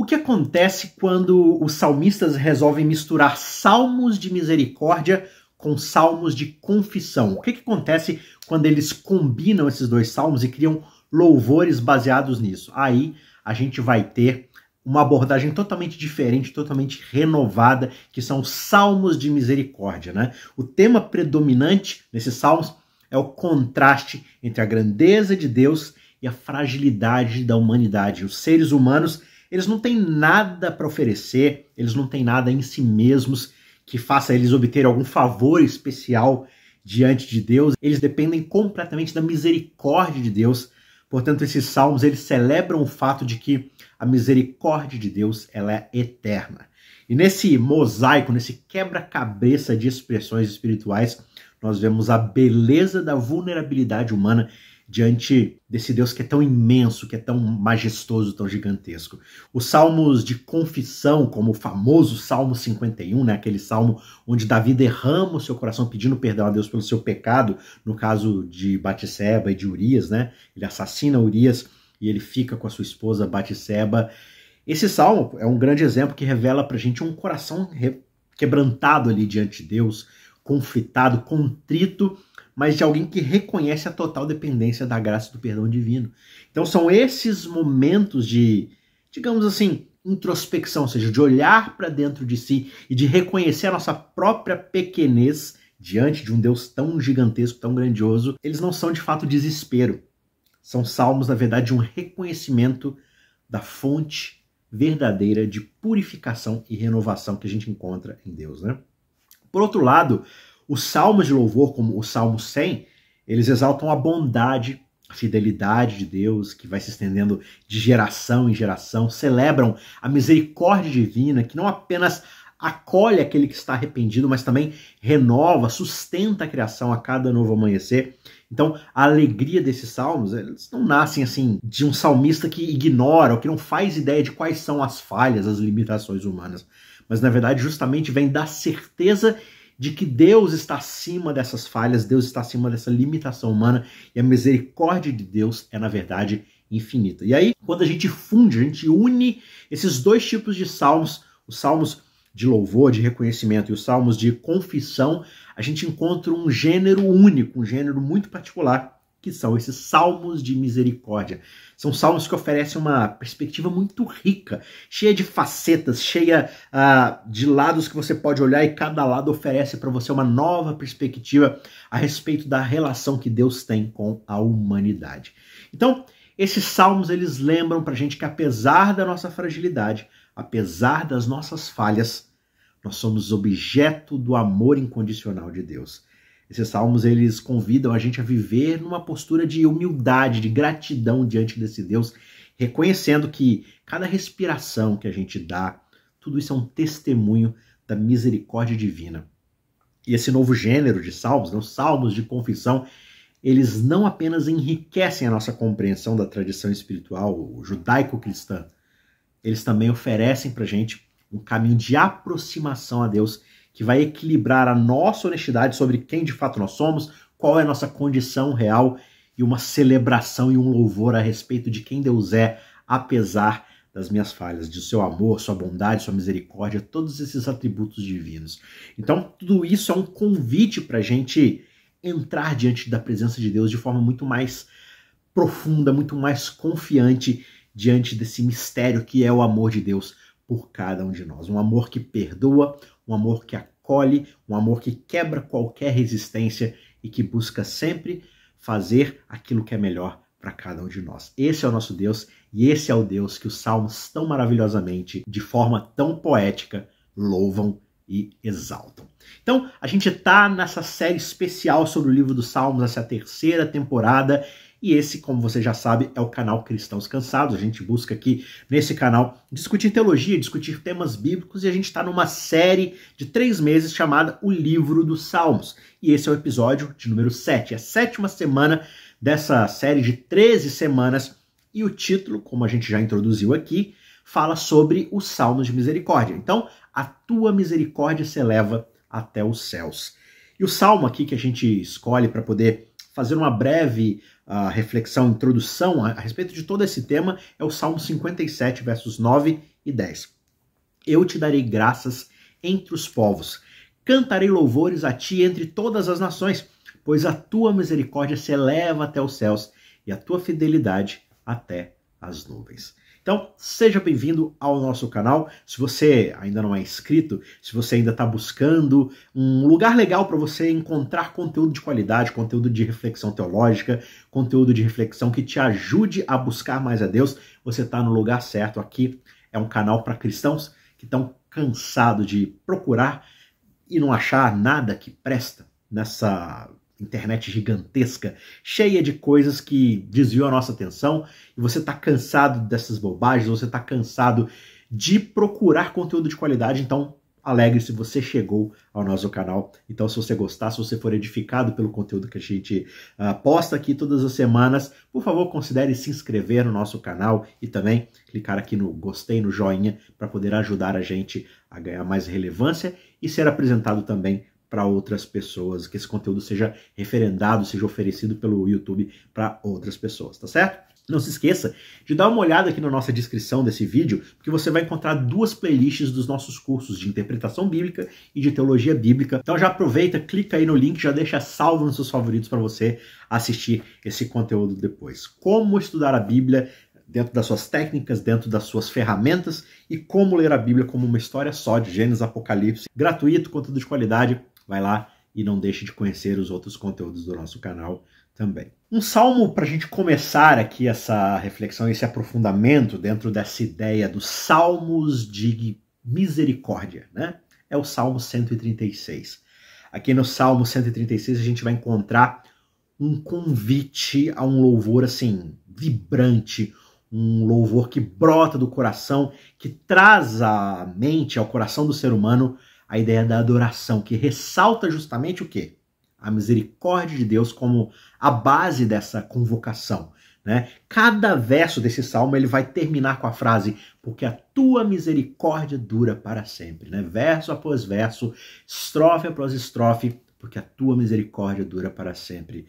O que acontece quando os salmistas resolvem misturar salmos de misericórdia com salmos de confissão? O que acontece quando eles combinam esses dois salmos e criam louvores baseados nisso? Aí a gente vai ter uma abordagem totalmente diferente, totalmente renovada, que são os salmos de misericórdia, né? O tema predominante nesses salmos é o contraste entre a grandeza de Deus e a fragilidade da humanidade. Os seres humanos, eles não têm nada para oferecer, eles não têm nada em si mesmos que faça eles obterem algum favor especial diante de Deus. Eles dependem completamente da misericórdia de Deus. Portanto, esses salmos, eles celebram o fato de que a misericórdia de Deus, ela é eterna. E nesse mosaico, nesse quebra-cabeça de expressões espirituais, nós vemos a beleza da vulnerabilidade humana diante desse Deus que é tão imenso, que é tão majestoso, tão gigantesco. Os salmos de confissão, como o famoso Salmo 51, né, aquele salmo onde Davi derrama o seu coração pedindo perdão a Deus pelo seu pecado, no caso de Batseba e de Urias, né? Ele assassina Urias e ele fica com a sua esposa Batseba. Esse salmo é um grande exemplo que revela pra gente um coração quebrantado ali diante de Deus, conflitado, contrito, mas de alguém que reconhece a total dependência da graça e do perdão divino. Então são esses momentos de, digamos assim, introspecção, ou seja, de olhar para dentro de si e de reconhecer a nossa própria pequenez diante de um Deus tão gigantesco, tão grandioso. Eles não são de fato desespero. São salmos, na verdade, de um reconhecimento da fonte verdadeira de purificação e renovação que a gente encontra em Deus, né? Por outro lado, os salmos de louvor, como o Salmo 100, eles exaltam a bondade, a fidelidade de Deus, que vai se estendendo de geração em geração, celebram a misericórdia divina, que não apenas acolhe aquele que está arrependido, mas também renova, sustenta a criação a cada novo amanhecer. Então, a alegria desses salmos, eles não nascem assim de um salmista que ignora ou que não faz ideia de quais são as falhas, as limitações humanas, mas na verdade justamente vem da certeza de que Deus está acima dessas falhas, Deus está acima dessa limitação humana e a misericórdia de Deus é, na verdade, infinita. E aí, quando a gente funde, a gente une esses dois tipos de salmos, os salmos de louvor, de reconhecimento e os salmos de confissão, a gente encontra um gênero único, um gênero muito particular, que são esses salmos de misericórdia. São salmos que oferecem uma perspectiva muito rica, cheia de facetas, cheia de lados que você pode olhar e cada lado oferece para você uma nova perspectiva a respeito da relação que Deus tem com a humanidade. Então, esses salmos, eles lembram para a gente que apesar da nossa fragilidade, apesar das nossas falhas, nós somos objeto do amor incondicional de Deus. Esses salmos, eles convidam a gente a viver numa postura de humildade, de gratidão diante desse Deus, reconhecendo que cada respiração que a gente dá, tudo isso é um testemunho da misericórdia divina. E esse novo gênero de salmos, os salmos de confissão, eles não apenas enriquecem a nossa compreensão da tradição espiritual judaico-cristã, eles também oferecem para a gente um caminho de aproximação a Deus que vai equilibrar a nossa honestidade sobre quem de fato nós somos, qual é a nossa condição real e uma celebração e um louvor a respeito de quem Deus é, apesar das minhas falhas, de seu amor, sua bondade, sua misericórdia, todos esses atributos divinos. Então, tudo isso é um convite para a gente entrar diante da presença de Deus de forma muito mais profunda, muito mais confiante diante desse mistério que é o amor de Deus por cada um de nós. Um amor que perdoa, um amor que acolhe, um amor que quebra qualquer resistência e que busca sempre fazer aquilo que é melhor para cada um de nós. Esse é o nosso Deus e esse é o Deus que os salmos tão maravilhosamente, de forma tão poética, louvam e exaltam. Então, a gente está nessa série especial sobre o livro dos Salmos, essa é a terceira temporada, e esse, como você já sabe, é o canal Cristãos Cansados. A gente busca aqui, nesse canal, discutir teologia, discutir temas bíblicos, e a gente está numa série de 3 meses chamada O Livro dos Salmos. E esse é o episódio de número 7, a 7ª semana dessa série de 13 semanas, e o título, como a gente já introduziu aqui, fala sobre os Salmos de Misericórdia. Então, a tua misericórdia se eleva até os céus. E o salmo aqui que a gente escolhe para poder fazer uma breve reflexão, introdução a respeito de todo esse tema é o Salmo 57, versos 9 e 10. Eu te darei graças entre os povos, cantarei louvores a ti entre todas as nações, pois a tua misericórdia se eleva até os céus e a tua fidelidade até as nuvens. Então, seja bem-vindo ao nosso canal. Se você ainda não é inscrito, se você ainda está buscando um lugar legal para você encontrar conteúdo de qualidade, conteúdo de reflexão teológica, conteúdo de reflexão que te ajude a buscar mais a Deus, você está no lugar certo. Aqui é um canal para cristãos que estão cansados de procurar e não achar nada que presta nessa internet gigantesca, cheia de coisas que desviam a nossa atenção, e você está cansado dessas bobagens, você está cansado de procurar conteúdo de qualidade, então alegre-se, você chegou ao nosso canal. Então, se você gostar, se você for edificado pelo conteúdo que a gente posta aqui todas as semanas, por favor, considere se inscrever no nosso canal e também clicar aqui no gostei, no joinha, para poder ajudar a gente a ganhar mais relevância e ser apresentado também para outras pessoas, que esse conteúdo seja referendado, seja oferecido pelo YouTube para outras pessoas, tá certo? Não se esqueça de dar uma olhada aqui na nossa descrição desse vídeo, porque você vai encontrar 2 playlists dos nossos cursos de interpretação bíblica e de teologia bíblica. Então já aproveita, clica aí no link, já deixa salvo nos seus favoritos para você assistir esse conteúdo depois. Como estudar a Bíblia dentro das suas técnicas, dentro das suas ferramentas, e como ler a Bíblia como uma história só, de Gênesis, Apocalipse, gratuito, conteúdo de qualidade. Vai lá e não deixe de conhecer os outros conteúdos do nosso canal também. Um salmo para a gente começar aqui essa reflexão, esse aprofundamento dentro dessa ideia dos salmos de misericórdia, né? É o Salmo 136. Aqui no Salmo 136 a gente vai encontrar um convite a um louvor assim, vibrante, um louvor que brota do coração, que traz à mente, ao coração do ser humano, a ideia da adoração, que ressalta justamente o quê? A misericórdia de Deus como a base dessa convocação, né? Cada verso desse salmo ele vai terminar com a frase, porque a tua misericórdia dura para sempre, né? Verso após verso, estrofe após estrofe, porque a tua misericórdia dura para sempre.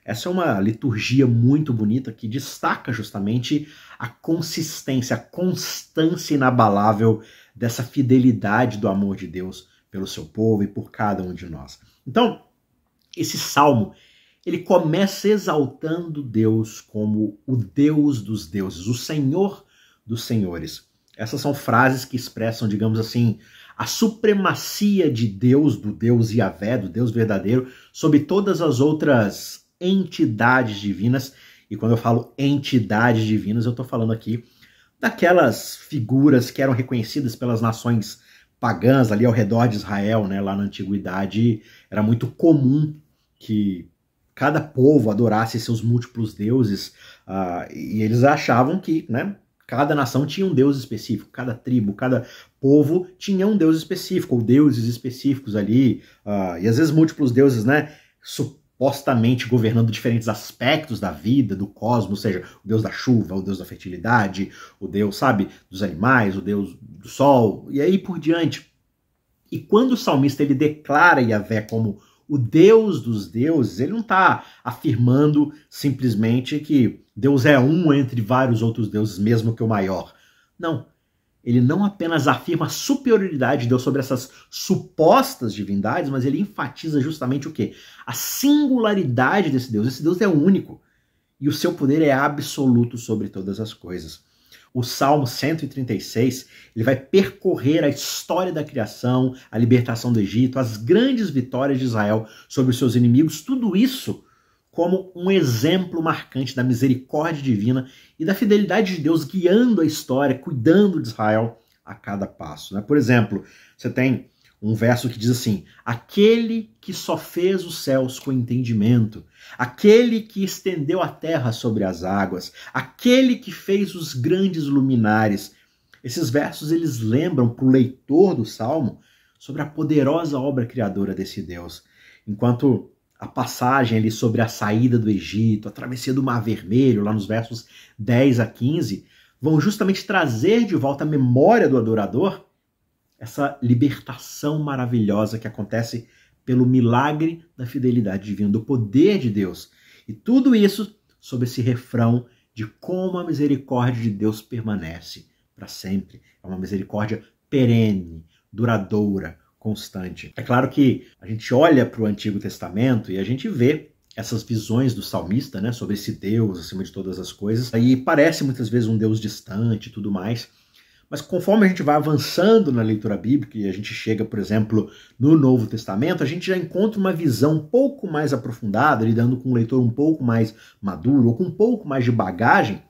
Essa é uma liturgia muito bonita que destaca justamente a consistência, a constância inabalável dessa fidelidade do amor de Deus pelo seu povo e por cada um de nós. Então, esse salmo, ele começa exaltando Deus como o Deus dos deuses, o Senhor dos senhores. Essas são frases que expressam, digamos assim, a supremacia de Deus, do Deus Yahvé, do Deus verdadeiro, sobre todas as outras entidades divinas. E quando eu falo entidades divinas, eu estou falando aqui daquelas figuras que eram reconhecidas pelas nações pagãs ali ao redor de Israel, né? Lá na antiguidade era muito comum que cada povo adorasse seus múltiplos deuses, e eles achavam que, né, cada nação tinha um deus específico, cada tribo, cada povo tinha um deus específico, ou deuses específicos ali, e às vezes múltiplos deuses, né, supostamente governando diferentes aspectos da vida, do cosmos, ou seja, o deus da chuva, o deus da fertilidade, o deus, sabe, dos animais, o deus do sol, e aí por diante. E quando o salmista ele declara Yahvé como o Deus dos deuses, ele não está afirmando simplesmente que Deus é um entre vários outros deuses, mesmo que o maior. Não. Ele não apenas afirma a superioridade de Deus sobre essas supostas divindades, mas ele enfatiza justamente o quê? A singularidade desse Deus. Esse Deus é único e o seu poder é absoluto sobre todas as coisas. O Salmo 136, ele vai percorrer a história da criação, a libertação do Egito, as grandes vitórias de Israel sobre os seus inimigos, tudo isso como um exemplo marcante da misericórdia divina e da fidelidade de Deus guiando a história, cuidando de Israel a cada passo, né? Por exemplo, você tem um verso que diz assim: aquele que só fez os céus com entendimento, aquele que estendeu a terra sobre as águas, aquele que fez os grandes luminares. Esses versos eles lembram para o leitor do Salmo sobre a poderosa obra criadora desse Deus. Enquanto a passagem ali sobre a saída do Egito, a travessia do Mar Vermelho, lá nos versos 10 a 15, vão justamente trazer de volta a memória do adorador essa libertação maravilhosa que acontece pelo milagre da fidelidade divina, do poder de Deus. E tudo isso sob esse refrão de como a misericórdia de Deus permanece para sempre. É uma misericórdia perene, duradoura, constante. É claro que a gente olha para o Antigo Testamento e a gente vê essas visões do salmista, né, sobre esse Deus acima de todas as coisas, e parece muitas vezes um Deus distante e tudo mais, mas conforme a gente vai avançando na leitura bíblica e a gente chega, por exemplo, no Novo Testamento, a gente já encontra uma visão um pouco mais aprofundada, lidando com um leitor um pouco mais maduro ou com um pouco mais de bagagem,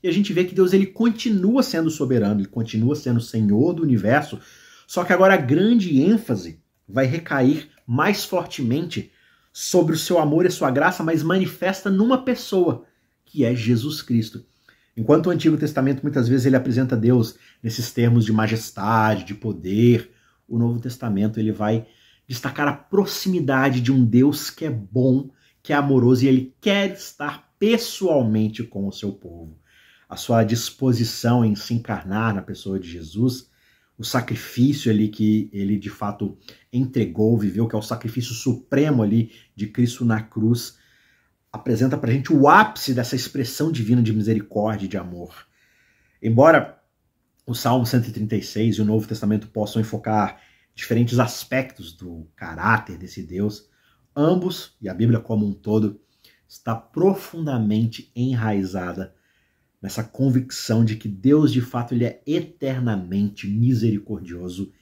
e a gente vê que Deus ele continua sendo soberano, ele continua sendo Senhor do universo, só que agora a grande ênfase vai recair mais fortemente sobre o seu amor e a sua graça, mas manifesta numa pessoa, que é Jesus Cristo. Enquanto o Antigo Testamento muitas vezes ele apresenta Deus nesses termos de majestade, de poder, o Novo Testamento ele vai destacar a proximidade de um Deus que é bom, que é amoroso e ele quer estar pessoalmente com o seu povo. A sua disposição em se encarnar na pessoa de Jesus, o sacrifício ali que ele de fato entregou, viveu, que é o sacrifício supremo ali de Cristo na cruz, apresenta pra gente o ápice dessa expressão divina de misericórdia e de amor. Embora o Salmo 136 e o Novo Testamento possam enfocar diferentes aspectos do caráter desse Deus, ambos, e a Bíblia como um todo, está profundamente enraizada nessa convicção de que Deus, de fato, ele é eternamente misericordioso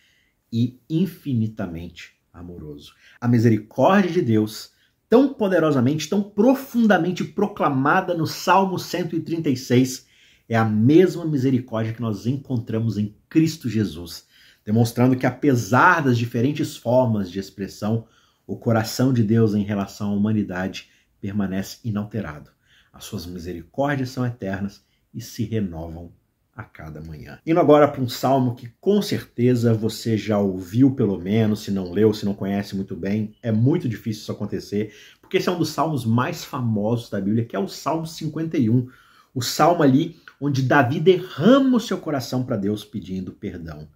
e infinitamente amoroso. A misericórdia de Deus, tão poderosamente, tão profundamente proclamada no Salmo 136, é a mesma misericórdia que nós encontramos em Cristo Jesus, demonstrando que, apesar das diferentes formas de expressão, o coração de Deus em relação à humanidade permanece inalterado. As suas misericórdias são eternas e se renovam a cada manhã. Indo agora para um salmo que com certeza você já ouviu pelo menos, se não leu, se não conhece muito bem, é muito difícil isso acontecer, porque esse é um dos salmos mais famosos da Bíblia, que é o Salmo 51, o salmo ali onde Davi derrama o seu coração para Deus pedindo perdão.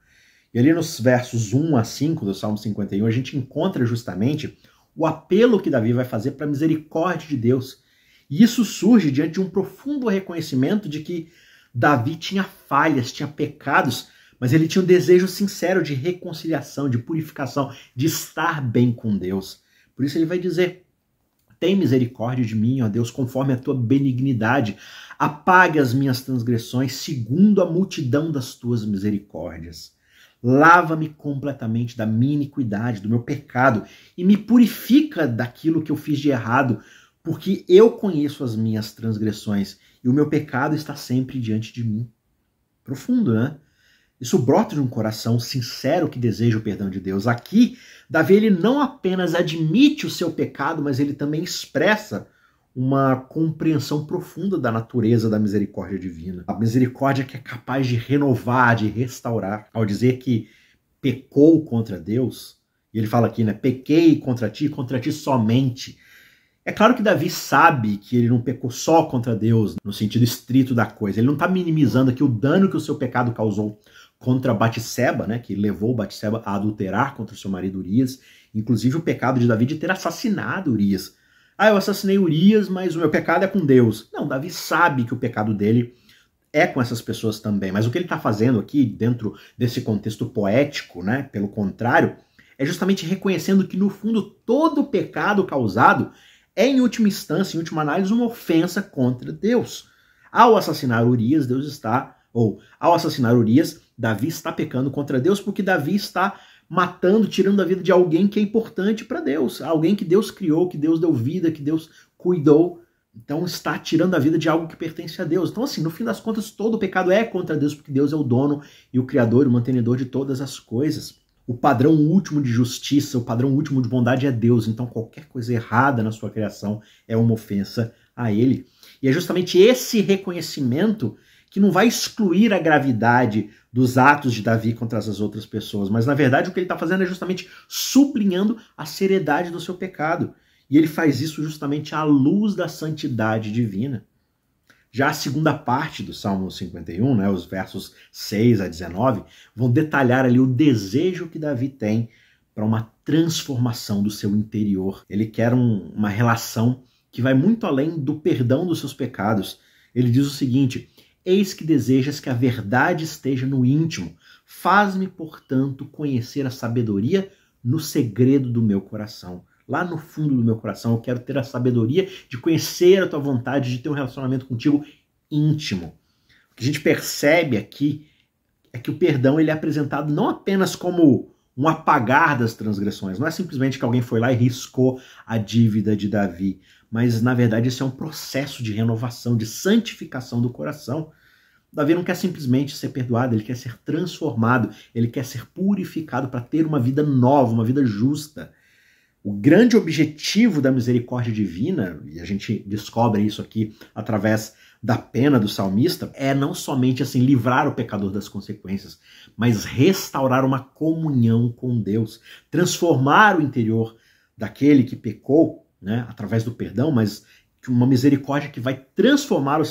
E ali nos versos 1 a 5 do Salmo 51, a gente encontra justamente o apelo que Davi vai fazer para a misericórdia de Deus. E isso surge diante de um profundo reconhecimento de que Davi tinha falhas, tinha pecados, mas ele tinha um desejo sincero de reconciliação, de purificação, de estar bem com Deus. Por isso ele vai dizer: tem misericórdia de mim, ó Deus, conforme a tua benignidade. Apaga as minhas transgressões segundo a multidão das tuas misericórdias. Lava-me completamente da minha iniquidade, do meu pecado, e me purifica daquilo que eu fiz de errado, porque eu conheço as minhas transgressões e o meu pecado está sempre diante de mim. Profundo, né? Isso brota de um coração sincero que deseja o perdão de Deus. Aqui, Davi ele não apenas admite o seu pecado, mas ele também expressa uma compreensão profunda da natureza da misericórdia divina. A misericórdia que é capaz de renovar, de restaurar. Ao dizer que pecou contra Deus, e ele fala aqui, né? Pequei contra ti somente. É claro que Davi sabe que ele não pecou só contra Deus, no sentido estrito da coisa. Ele não está minimizando aqui o dano que o seu pecado causou contra Batseba, né, que levou Batseba a adulterar contra o seu marido Urias. Inclusive o pecado de Davi de ter assassinado Urias. Ah, eu assassinei Urias, mas o meu pecado é com Deus. Não, Davi sabe que o pecado dele é com essas pessoas também. Mas o que ele está fazendo aqui, dentro desse contexto poético, né, pelo contrário, é justamente reconhecendo que, no fundo, todo o pecado causado é, em última instância, em última análise, uma ofensa contra Deus. Ao assassinar Urias, Davi está pecando contra Deus porque Davi está matando, tirando a vida de alguém que é importante para Deus, alguém que Deus criou, que Deus deu vida, que Deus cuidou. Então está tirando a vida de algo que pertence a Deus. Então, assim, no fim das contas, todo o pecado é contra Deus, porque Deus é o dono e o criador e o mantenedor de todas as coisas. O padrão último de justiça, o padrão último de bondade é Deus. Então qualquer coisa errada na sua criação é uma ofensa a Ele. E é justamente esse reconhecimento que não vai excluir a gravidade dos atos de Davi contra as outras pessoas, mas na verdade o que ele está fazendo é justamente sublinhando a seriedade do seu pecado. E ele faz isso justamente à luz da santidade divina. Já a segunda parte do Salmo 51, né, os versos 6 a 19, vão detalhar ali o desejo que Davi tem para uma transformação do seu interior. Ele quer uma relação que vai muito além do perdão dos seus pecados. Ele diz o seguinte: Eis que desejas que a verdade esteja no íntimo. Faz-me, portanto, conhecer a sabedoria no segredo do meu coração. Lá no fundo do meu coração, eu quero ter a sabedoria de conhecer a tua vontade, de ter um relacionamento contigo íntimo. O que a gente percebe aqui é que o perdão ele é apresentado não apenas como um apagar das transgressões, não é simplesmente que alguém foi lá e riscou a dívida de Davi, mas na verdade isso é um processo de renovação, de santificação do coração. Davi não quer simplesmente ser perdoado, ele quer ser transformado, ele quer ser purificado para ter uma vida nova, uma vida justa. O grande objetivo da misericórdia divina, e a gente descobre isso aqui através da pena do salmista, é não somente assim livrar o pecador das consequências, mas restaurar uma comunhão com Deus, transformar o interior daquele que pecou, né, através do perdão, mas uma misericórdia que vai transformar o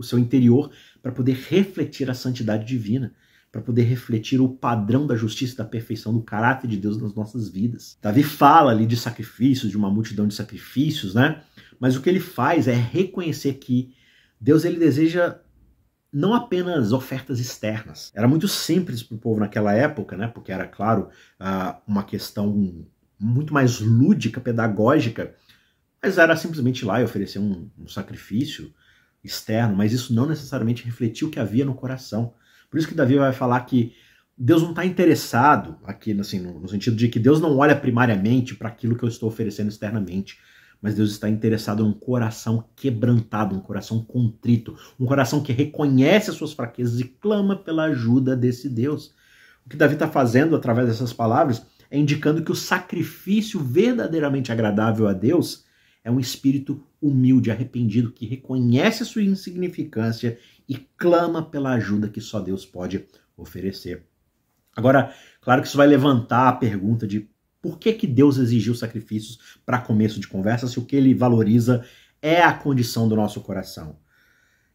seu interior para poder refletir a santidade divina, para poder refletir o padrão da justiça e da perfeição do caráter de Deus nas nossas vidas. Davi fala ali de sacrifícios, de uma multidão de sacrifícios, né? Mas o que ele faz é reconhecer que Deus ele deseja não apenas ofertas externas. Era muito simples para o povo naquela época, né? Porque era, claro, uma questão muito mais lúdica, pedagógica, mas era simplesmente ir lá e oferecer um sacrifício externo, mas isso não necessariamente refletia o que havia no coração. Por isso que Davi vai falar que Deus não está interessado aqui, assim, no sentido de que Deus não olha primariamente para aquilo que eu estou oferecendo externamente, mas Deus está interessado num coração quebrantado, um coração contrito, um coração que reconhece as suas fraquezas e clama pela ajuda desse Deus. O que Davi está fazendo através dessas palavras é indicando que o sacrifício verdadeiramente agradável a Deus é um espírito humilde, arrependido, que reconhece a sua insignificância e clama pela ajuda que só Deus pode oferecer. Agora, claro que isso vai levantar a pergunta de por que Deus exigiu sacrifícios para começo de conversa se o que ele valoriza é a condição do nosso coração.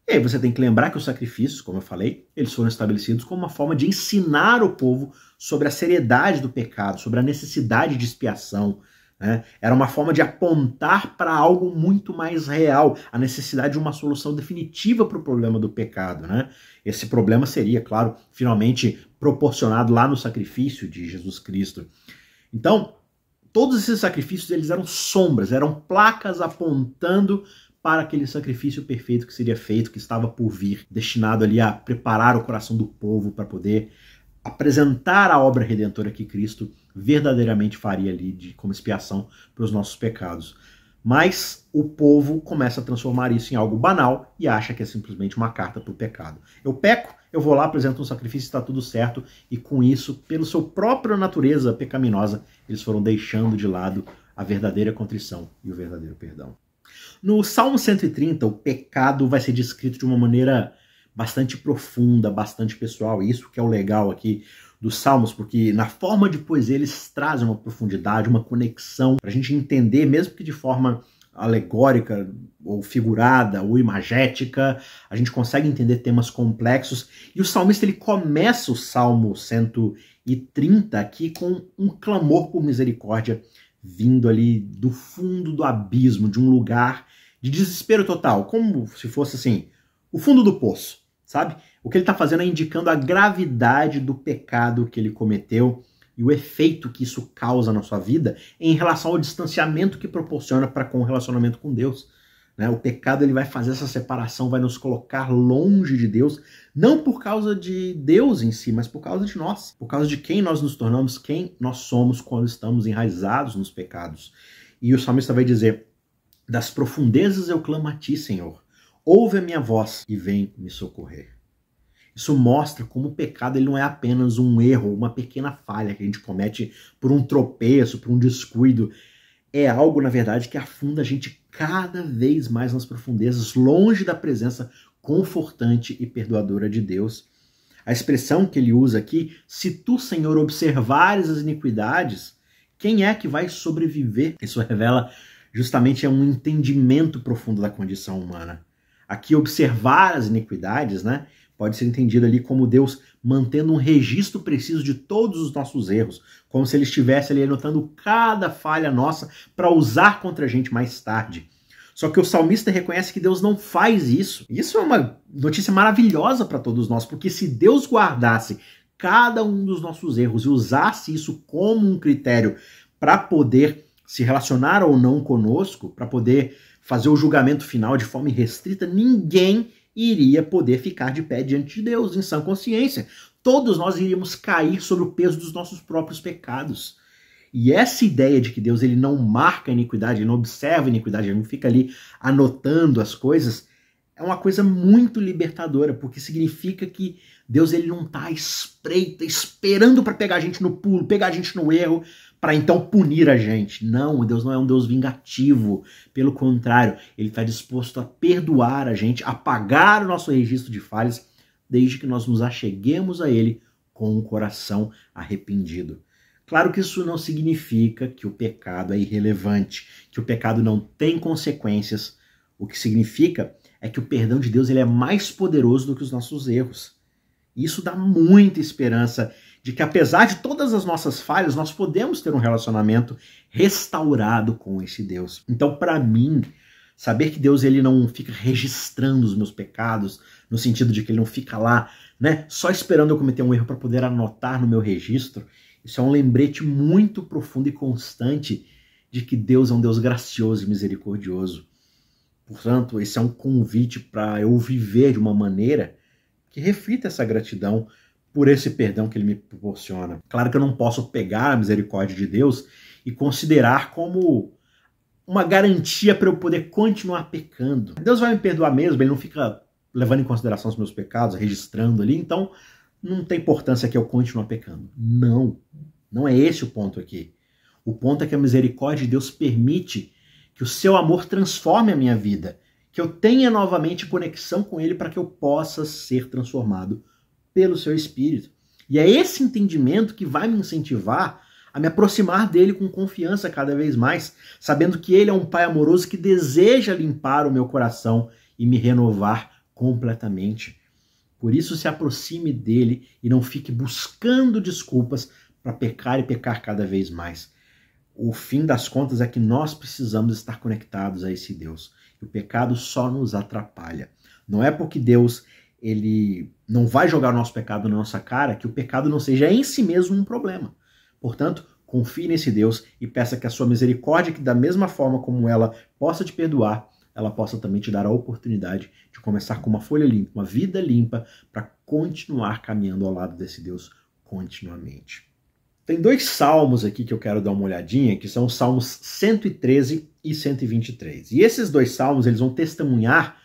E aí você tem que lembrar que os sacrifícios, como eu falei, eles foram estabelecidos como uma forma de ensinar o povo sobre a seriedade do pecado, sobre a necessidade de expiação, né? Era uma forma de apontar para algo muito mais real, a necessidade de uma solução definitiva para o problema do pecado, né? Esse problema seria, claro, finalmente proporcionado lá no sacrifício de Jesus Cristo. Então, todos esses sacrifícios eles eram sombras, eram placas apontando para aquele sacrifício perfeito que seria feito, que estava por vir, destinado ali a preparar o coração do povo para poder apresentar a obra redentora que Cristo verdadeiramente faria ali como expiação para os nossos pecados. Mas o povo começa a transformar isso em algo banal e acha que é simplesmente uma carta para o pecado. Eu peco, eu vou lá, apresento um sacrifício, está tudo certo, e com isso, pela sua própria natureza pecaminosa, eles foram deixando de lado a verdadeira contrição e o verdadeiro perdão. No Salmo 130, o pecado vai ser descrito de uma maneira bastante profunda, bastante pessoal. Isso que é o legal aqui dos Salmos, porque na forma de poesia eles trazem uma profundidade, uma conexão, para a gente entender, mesmo que de forma alegórica, ou figurada, ou imagética, a gente consegue entender temas complexos. E o salmista ele começa o Salmo 130 aqui com um clamor por misericórdia, vindo ali do fundo do abismo, de um lugar de desespero total, como se fosse assim, o fundo do poço, sabe? O que ele está fazendo é indicando a gravidade do pecado que ele cometeu e o efeito que isso causa na sua vida em relação ao distanciamento que proporciona para com o relacionamento com Deus. Né? O pecado ele vai fazer essa separação, vai nos colocar longe de Deus, não por causa de Deus em si, mas por causa de nós, por causa de quem nós nos tornamos, quem nós somos quando estamos enraizados nos pecados. E o salmista vai dizer: das profundezas eu clamo a ti, Senhor, ouve a minha voz e vem me socorrer. Isso mostra como o pecado ele não é apenas um erro, uma pequena falha que a gente comete por um tropeço, por um descuido. É algo, na verdade, que afunda a gente cada vez mais nas profundezas, longe da presença confortante e perdoadora de Deus. A expressão que ele usa aqui, se tu, Senhor, observares as iniquidades, quem é que vai sobreviver? Isso revela justamente um entendimento profundo da condição humana. Aqui, observar as iniquidades, né, pode ser entendido ali como Deus mantendo um registro preciso de todos os nossos erros, como se ele estivesse ali anotando cada falha nossa para usar contra a gente mais tarde. Só que o salmista reconhece que Deus não faz isso. Isso é uma notícia maravilhosa para todos nós, porque se Deus guardasse cada um dos nossos erros e usasse isso como um critério para poder se relacionar ou não conosco, para poder fazer o julgamento final de forma irrestrita, ninguém iria poder ficar de pé diante de Deus em sã consciência. Todos nós iríamos cair sobre o peso dos nossos próprios pecados. E essa ideia de que Deus ele não marca a iniquidade, ele não observa a iniquidade, ele não fica ali anotando as coisas, é uma coisa muito libertadora, porque significa que Deus ele não está à espreita, esperando para pegar a gente no pulo, pegar a gente no erro, para então punir a gente. Não, Deus não é um Deus vingativo. Pelo contrário, ele está disposto a perdoar a gente, a apagar o nosso registro de falhas, desde que nós nos acheguemos a ele com um coração arrependido. Claro que isso não significa que o pecado é irrelevante, que o pecado não tem consequências. O que significa é que o perdão de Deus ele é mais poderoso do que os nossos erros. E isso dá muita esperança de que, apesar de todas as nossas falhas, nós podemos ter um relacionamento restaurado com esse Deus. Então, para mim, saber que Deus ele não fica registrando os meus pecados, no sentido de que ele não fica lá, né, só esperando eu cometer um erro para poder anotar no meu registro, isso é um lembrete muito profundo e constante de que Deus é um Deus gracioso e misericordioso. Portanto, esse é um convite para eu viver de uma maneira que reflita essa gratidão por esse perdão que ele me proporciona. Claro que eu não posso pegar a misericórdia de Deus e considerar como uma garantia para eu poder continuar pecando. Deus vai me perdoar mesmo, ele não fica levando em consideração os meus pecados, registrando ali, então não tem importância que eu continue pecando. Não é esse o ponto aqui. O ponto é que a misericórdia de Deus permite que o seu amor transforme a minha vida, que eu tenha novamente conexão com ele para que eu possa ser transformado pelo seu Espírito. E é esse entendimento que vai me incentivar a me aproximar dele com confiança cada vez mais, sabendo que ele é um Pai amoroso que deseja limpar o meu coração e me renovar completamente. Por isso, se aproxime dele e não fique buscando desculpas para pecar e pecar cada vez mais. O fim das contas é que nós precisamos estar conectados a esse Deus. E o pecado só nos atrapalha. Não é porque Deus ele não vai jogar o nosso pecado na nossa cara que o pecado não seja em si mesmo um problema. Portanto, confie nesse Deus e peça que a sua misericórdia, que da mesma forma como ela possa te perdoar, ela possa também te dar a oportunidade de começar com uma folha limpa, uma vida limpa, para continuar caminhando ao lado desse Deus continuamente. Tem 2 salmos aqui que eu quero dar uma olhadinha, que são os salmos 113 e 123. E esses 2 salmos eles vão testemunhar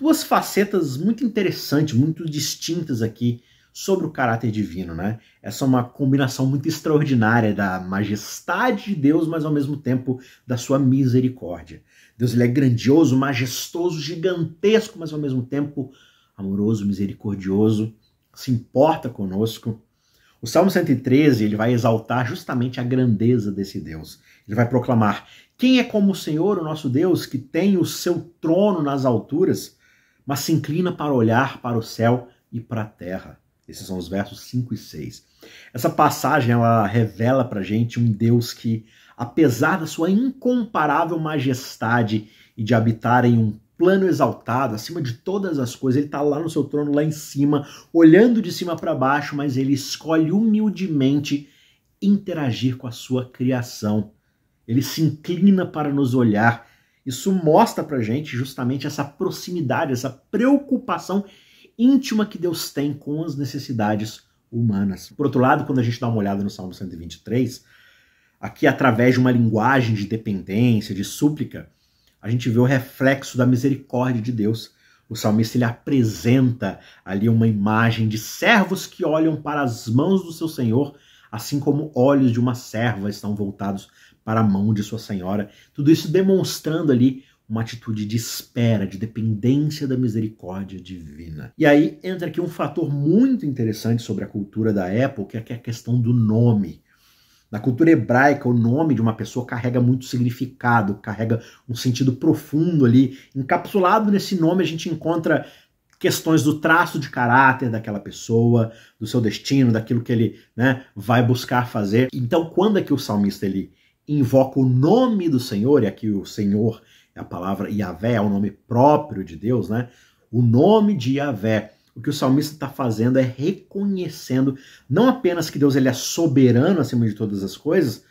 2 facetas muito interessantes, muito distintas aqui sobre o caráter divino, né? Essa é uma combinação muito extraordinária da majestade de Deus, mas ao mesmo tempo da sua misericórdia. Deus ele é grandioso, majestoso, gigantesco, mas ao mesmo tempo amoroso, misericordioso, se importa conosco. O Salmo 113 ele vai exaltar justamente a grandeza desse Deus. Ele vai proclamar: quem é como o Senhor, o nosso Deus, que tem o seu trono nas alturas, mas se inclina para olhar para o céu e para a terra. Esses são os versos 5 e 6. Essa passagem ela revela para a gente um Deus que, apesar da sua incomparável majestade e de habitar em um plano exaltado, acima de todas as coisas, ele está lá no seu trono, lá em cima, olhando de cima para baixo, mas ele escolhe humildemente interagir com a sua criação. Ele se inclina para nos olhar. Isso mostra para a gente justamente essa proximidade, essa preocupação íntima que Deus tem com as necessidades humanas. Por outro lado, quando a gente dá uma olhada no Salmo 123, aqui através de uma linguagem de dependência, de súplica, a gente vê o reflexo da misericórdia de Deus. O salmista ele apresenta ali uma imagem de servos que olham para as mãos do seu Senhor, assim como olhos de uma serva estão voltados para a mão de sua senhora. Tudo isso demonstrando ali uma atitude de espera, de dependência da misericórdia divina. E aí entra aqui um fator muito interessante sobre a cultura da época, que é a questão do nome. Na cultura hebraica, o nome de uma pessoa carrega muito significado, carrega um sentido profundo ali. Encapsulado nesse nome, a gente encontra questões do traço de caráter daquela pessoa, do seu destino, daquilo que ele, né, vai buscar fazer. Então, quando aqui o salmista ele invoca o nome do Senhor, e aqui o Senhor é a palavra Yahvé, é o nome próprio de Deus, né? O nome de Yahvé. O que o salmista está fazendo é reconhecendo não apenas que Deus ele é soberano acima de todas as coisas,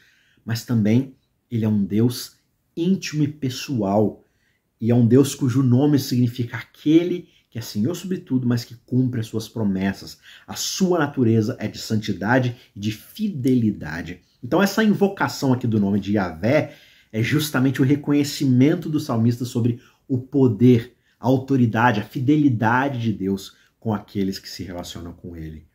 mas também ele é um Deus íntimo e pessoal. E é um Deus cujo nome significa aquele que é Senhor sobre tudo, mas que cumpre as suas promessas. A sua natureza é de santidade e de fidelidade. Então essa invocação aqui do nome de Yahvé é justamente o reconhecimento do salmista sobre o poder, a autoridade, a fidelidade de Deus com aqueles que se relacionam com ele.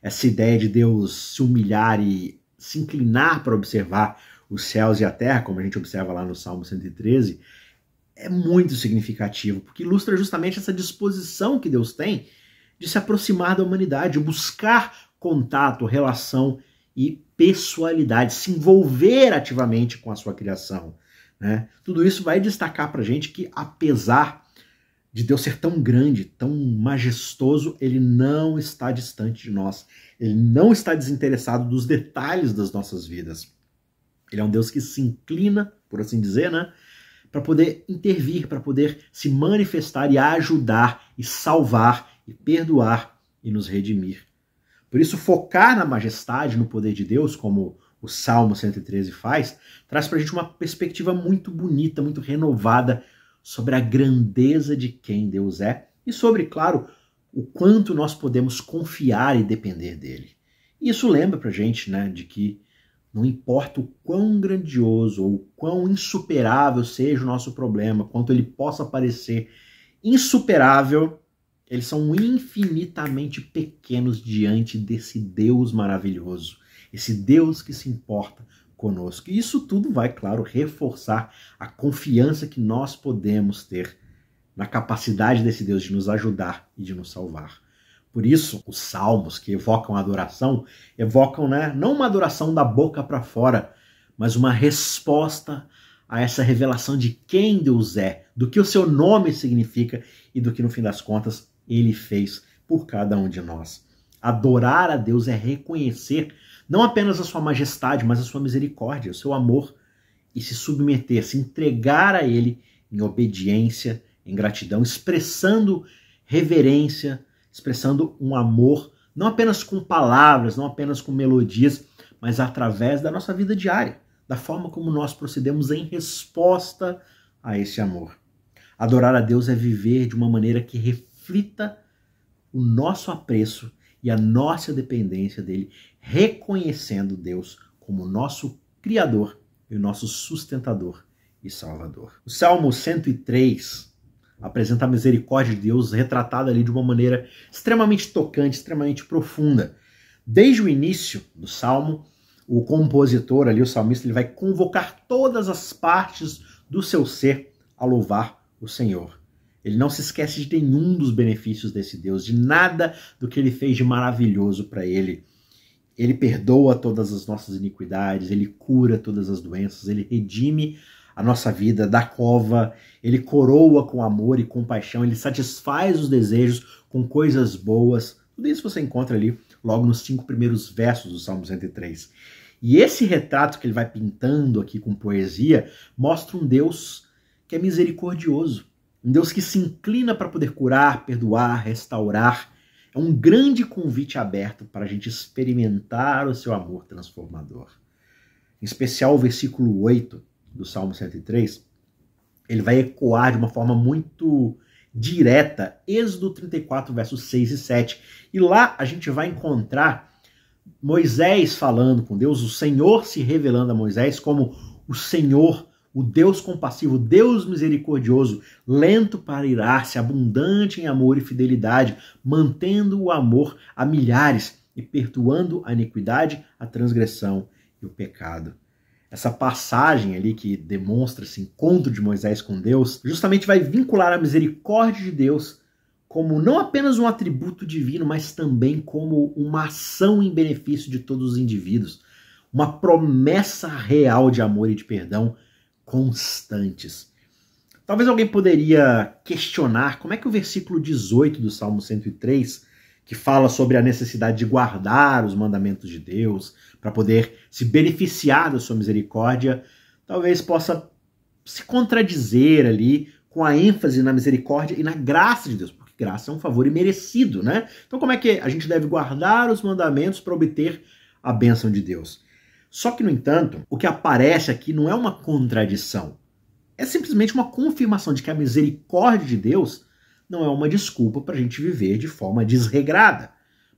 Essa ideia de Deus se humilhar e se inclinar para observar os céus e a terra, como a gente observa lá no Salmo 113, é muito significativo, porque ilustra justamente essa disposição que Deus tem de se aproximar da humanidade, buscar contato, relação e pessoalidade, se envolver ativamente com a sua criação, né? Tudo isso vai destacar para a gente que, apesar de Deus ser tão grande, tão majestoso, ele não está distante de nós. Ele não está desinteressado dos detalhes das nossas vidas. Ele é um Deus que se inclina, por assim dizer, né, para poder intervir, para poder se manifestar e ajudar e salvar e perdoar e nos redimir. Por isso, focar na majestade, no poder de Deus, como o Salmo 113 faz, traz para a gente uma perspectiva muito bonita, muito renovada sobre a grandeza de quem Deus é e sobre, claro, o quanto nós podemos confiar e depender dele. E isso lembra para a gente, né, de que não importa o quão grandioso ou o quão insuperável seja o nosso problema, quanto ele possa parecer insuperável, eles são infinitamente pequenos diante desse Deus maravilhoso, esse Deus que se importa conosco. E isso tudo vai, claro, reforçar a confiança que nós podemos ter na capacidade desse Deus de nos ajudar e de nos salvar. Por isso, os salmos que evocam a adoração, evocam, né, não uma adoração da boca para fora, mas uma resposta a essa revelação de quem Deus é, do que o seu nome significa e do que, no fim das contas, ele fez por cada um de nós. Adorar a Deus é reconhecer não apenas a sua majestade, mas a sua misericórdia, o seu amor, e se submeter, se entregar a ele em obediência, em gratidão, expressando reverência, expressando um amor, não apenas com palavras, não apenas com melodias, mas através da nossa vida diária, da forma como nós procedemos em resposta a esse amor. Adorar a Deus é viver de uma maneira que reflita o nosso apreço e a nossa dependência dele, reconhecendo Deus como nosso Criador e o nosso sustentador e Salvador. O Salmo 103 apresenta a misericórdia de Deus retratada ali de uma maneira extremamente tocante, extremamente profunda. Desde o início do Salmo, o compositor ali, o salmista, ele vai convocar todas as partes do seu ser a louvar o Senhor. Ele não se esquece de nenhum dos benefícios desse Deus, de nada do que ele fez de maravilhoso para ele. Ele perdoa todas as nossas iniquidades, ele cura todas as doenças, ele redime a nossa vida da cova, ele coroa com amor e compaixão, ele satisfaz os desejos com coisas boas. Tudo isso você encontra ali logo nos 5 primeiros versos do Salmo 103. E esse retrato que ele vai pintando aqui com poesia mostra um Deus que é misericordioso, um Deus que se inclina para poder curar, perdoar, restaurar. É um grande convite aberto para a gente experimentar o seu amor transformador. Em especial o versículo 8 do Salmo 103, ele vai ecoar de uma forma muito direta Êxodo 34, versos 6 e 7. E lá a gente vai encontrar Moisés falando com Deus, o Senhor se revelando a Moisés como o Senhor, o Deus compassivo, o Deus misericordioso, lento para irar-se, abundante em amor e fidelidade, mantendo o amor a milhares e perdoando a iniquidade, a transgressão e o pecado. Essa passagem ali que demonstra esse encontro de Moisés com Deus, justamente vai vincular a misericórdia de Deus como não apenas um atributo divino, mas também como uma ação em benefício de todos os indivíduos, uma promessa real de amor e de perdão constantes. Talvez alguém poderia questionar como é que o versículo 18 do Salmo 103, que fala sobre a necessidade de guardar os mandamentos de Deus para poder se beneficiar da sua misericórdia, talvez possa se contradizer ali com a ênfase na misericórdia e na graça de Deus, porque graça é um favor imerecido, né? Então como é que a gente deve guardar os mandamentos para obter a bênção de Deus? Só que, no entanto, o que aparece aqui não é uma contradição. É simplesmente uma confirmação de que a misericórdia de Deus não é uma desculpa para a gente viver de forma desregrada,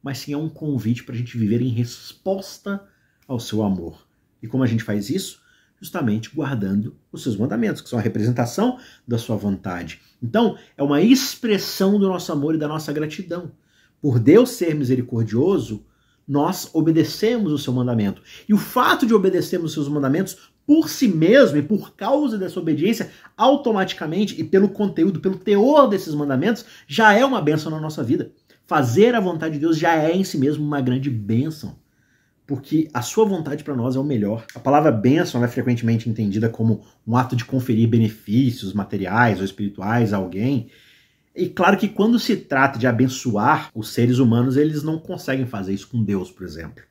mas sim é um convite para a gente viver em resposta ao seu amor. E como a gente faz isso? Justamente guardando os seus mandamentos, que são a representação da sua vontade. Então, é uma expressão do nosso amor e da nossa gratidão. Por Deus ser misericordioso, nós obedecemos o seu mandamento. E o fato de obedecermos os seus mandamentos por si mesmo e por causa dessa obediência, automaticamente e pelo conteúdo, pelo teor desses mandamentos, já é uma bênção na nossa vida. Fazer a vontade de Deus já é em si mesmo uma grande bênção, porque a sua vontade para nós é o melhor. A palavra bênção é frequentemente entendida como um ato de conferir benefícios materiais ou espirituais a alguém. E claro que quando se trata de abençoar os seres humanos, eles não conseguem fazer isso com Deus, por exemplo.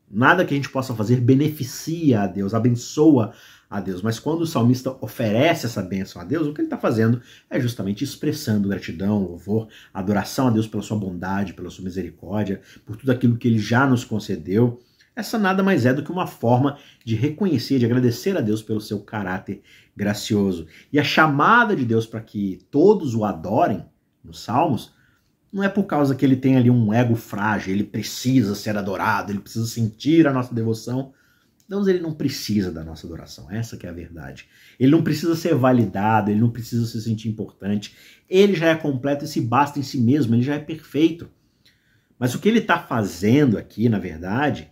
Nada que a gente possa fazer beneficia a Deus, abençoa a Deus. Mas quando o salmista oferece essa bênção a Deus, o que ele está fazendo é justamente expressando gratidão, louvor, adoração a Deus pela sua bondade, pela sua misericórdia, por tudo aquilo que ele já nos concedeu. Essa nada mais é do que uma forma de reconhecer, de agradecer a Deus pelo seu caráter gracioso. E a chamada de Deus para que todos o adorem, nos Salmos, não é por causa que ele tem ali um ego frágil, ele precisa ser adorado, ele precisa sentir a nossa devoção. Deus, ele não precisa da nossa adoração, essa que é a verdade. Ele não precisa ser validado, ele não precisa se sentir importante. Ele já é completo e se basta em si mesmo, ele já é perfeito. Mas o que ele está fazendo aqui, na verdade,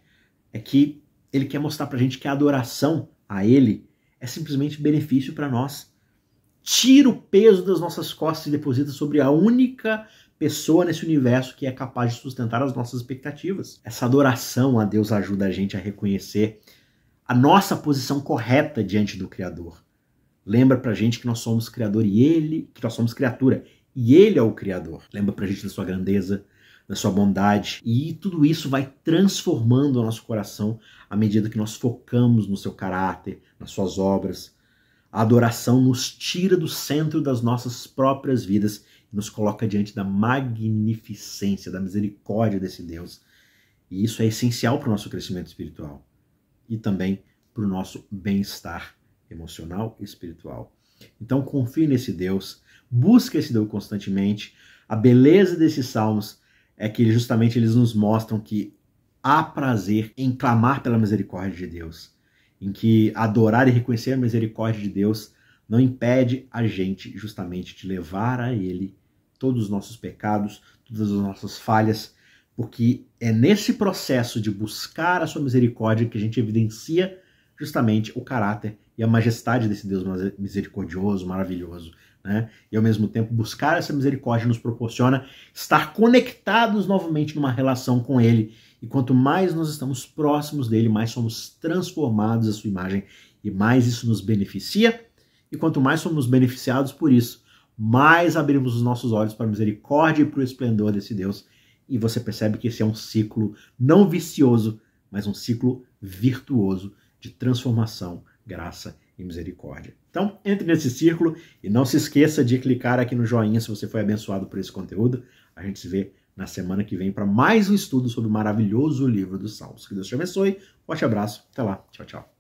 é que ele quer mostrar pra gente que a adoração a ele é simplesmente benefício para nós. Tira o peso das nossas costas e deposita sobre a única pessoa nesse universo que é capaz de sustentar as nossas expectativas. Essa adoração a Deus ajuda a gente a reconhecer a nossa posição correta diante do Criador. Lembra pra gente que nós somos Criador e Ele, que nós somos criatura, e Ele é o Criador. Lembra pra gente da sua grandeza, da sua bondade, e tudo isso vai transformando o nosso coração à medida que nós focamos no seu caráter, nas suas obras. A adoração nos tira do centro das nossas próprias vidas e nos coloca diante da magnificência, da misericórdia desse Deus. E isso é essencial para o nosso crescimento espiritual e também para o nosso bem-estar emocional e espiritual. Então confie nesse Deus, busque esse Deus constantemente. A beleza desses salmos é que justamente eles nos mostram que há prazer em clamar pela misericórdia de Deus, em que adorar e reconhecer a misericórdia de Deus não impede a gente justamente de levar a Ele todos os nossos pecados, todas as nossas falhas, porque é nesse processo de buscar a sua misericórdia que a gente evidencia justamente o caráter e a majestade desse Deus misericordioso, maravilhoso, né? E ao mesmo tempo buscar essa misericórdia nos proporciona estar conectados novamente numa relação com Ele. E quanto mais nós estamos próximos dele, mais somos transformados à sua imagem e mais isso nos beneficia. E quanto mais somos beneficiados por isso, mais abrimos os nossos olhos para a misericórdia e para o esplendor desse Deus. E você percebe que esse é um ciclo não vicioso, mas um ciclo virtuoso de transformação, graça e misericórdia. Então, entre nesse círculo e não se esqueça de clicar aqui no joinha se você foi abençoado por esse conteúdo. A gente se vê na semana que vem para mais um estudo sobre o maravilhoso livro dos Salmos. Que Deus te abençoe. Forte abraço. Até lá. Tchau, tchau.